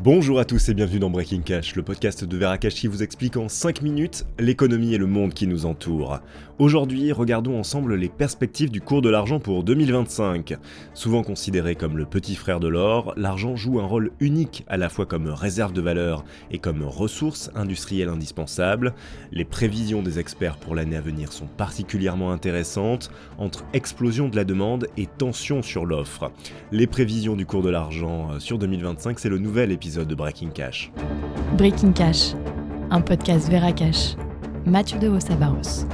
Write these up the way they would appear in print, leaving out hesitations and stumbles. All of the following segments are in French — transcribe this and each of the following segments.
Bonjour à tous et bienvenue dans Breaking Cash, le podcast de Verakash qui vous explique en 5 minutes l'économie et le monde qui nous entoure. Aujourd'hui, regardons ensemble les perspectives du cours de l'argent pour 2025. Souvent considéré comme le petit frère de l'or, l'argent joue un rôle unique à la fois comme réserve de valeur et comme ressource industrielle indispensable. Les prévisions des experts pour l'année à venir sont particulièrement intéressantes, entre explosion de la demande et tension sur l'offre. Les prévisions du cours de l'argent sur 2025, c'est le nouvel épisode de Breaking Cash. Breaking Cash, un podcast Verakash. Mathieu de Hossabaros.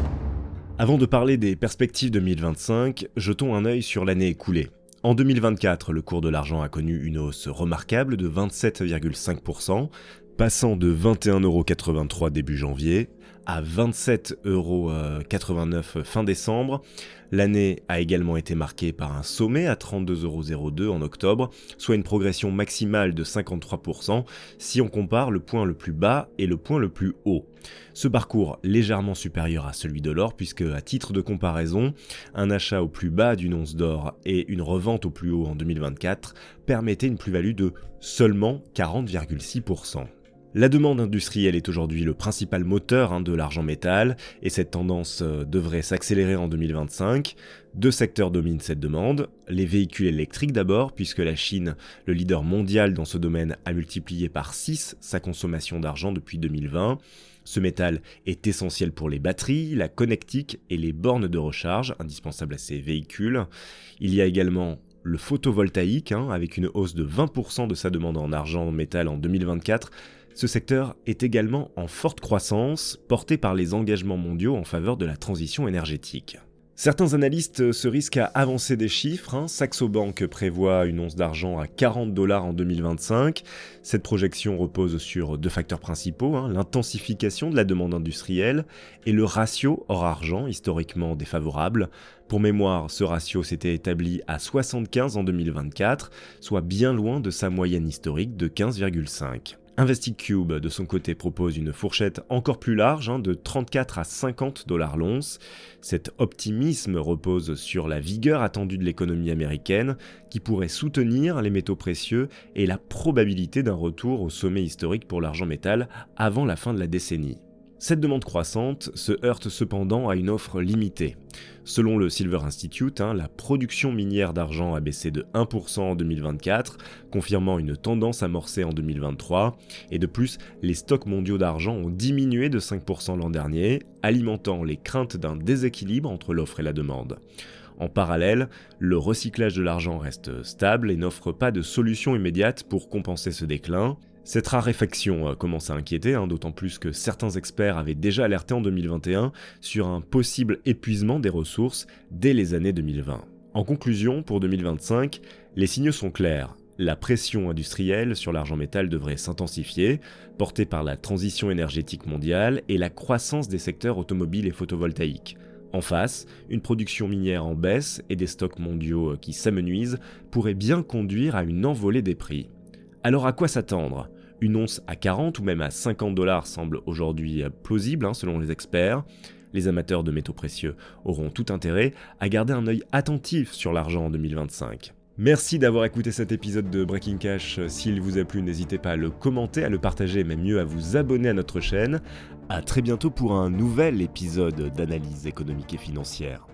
Avant de parler des perspectives 2025, jetons un œil sur l'année écoulée. En 2024, le cours de l'argent a connu une hausse remarquable de 27,5%, passant de 21,83€ début janvier à 27,89€ fin décembre. L'année a également été marquée par un sommet à 32,02€ en octobre, soit une progression maximale de 53% si on compare le point le plus bas et le point le plus haut. Ce parcours légèrement supérieur à celui de l'or puisque, à titre de comparaison, un achat au plus bas d'une once d'or et une revente au plus haut en 2024 permettaient une plus-value de seulement 40,6%. La demande industrielle est aujourd'hui le principal moteur de l'argent métal et cette tendance devrait s'accélérer en 2025. Deux secteurs dominent cette demande. Les véhicules électriques d'abord, puisque la Chine, le leader mondial dans ce domaine, a multiplié par 6 sa consommation d'argent depuis 2020. Ce métal est essentiel pour les batteries, la connectique et les bornes de recharge indispensables à ces véhicules. Il y a également le photovoltaïque, avec une hausse de 20% de sa demande en argent métal en 2024. Ce secteur est également en forte croissance, porté par les engagements mondiaux en faveur de la transition énergétique. Certains analystes se risquent à avancer des chiffres. Saxo Bank prévoit une once d'argent à $40 en 2025. Cette projection repose sur deux facteurs principaux, l'intensification de la demande industrielle et le ratio or-argent, historiquement défavorable. Pour mémoire, ce ratio s'était établi à 75 en 2024, soit bien loin de sa moyenne historique de 15,5. InvestigCube, de son côté, propose une fourchette encore plus large, de 34 à $50 l'once. Cet optimisme repose sur la vigueur attendue de l'économie américaine, qui pourrait soutenir les métaux précieux et la probabilité d'un retour au sommet historique pour l'argent métal avant la fin de la décennie. Cette demande croissante se heurte cependant à une offre limitée. Selon le Silver Institute, la production minière d'argent a baissé de 1% en 2024, confirmant une tendance amorcée en 2023, et de plus, les stocks mondiaux d'argent ont diminué de 5% l'an dernier, alimentant les craintes d'un déséquilibre entre l'offre et la demande. En parallèle, le recyclage de l'argent reste stable et n'offre pas de solution immédiate pour compenser ce déclin. Cette raréfaction commence à inquiéter, d'autant plus que certains experts avaient déjà alerté en 2021 sur un possible épuisement des ressources dès les années 2020. En conclusion, pour 2025, les signaux sont clairs. La pression industrielle sur l'argent métal devrait s'intensifier, portée par la transition énergétique mondiale et la croissance des secteurs automobiles et photovoltaïques. En face, une production minière en baisse et des stocks mondiaux qui s'amenuisent pourraient bien conduire à une envolée des prix. Alors à quoi s'attendre ? Une once à 40 ou même à $50 semble aujourd'hui plausible selon les experts. Les amateurs de métaux précieux auront tout intérêt à garder un œil attentif sur l'argent en 2025. Merci d'avoir écouté cet épisode de Breaking Cash. S'il vous a plu, n'hésitez pas à le commenter, à le partager, mais mieux à vous abonner à notre chaîne. À très bientôt pour un nouvel épisode d'analyse économique et financière.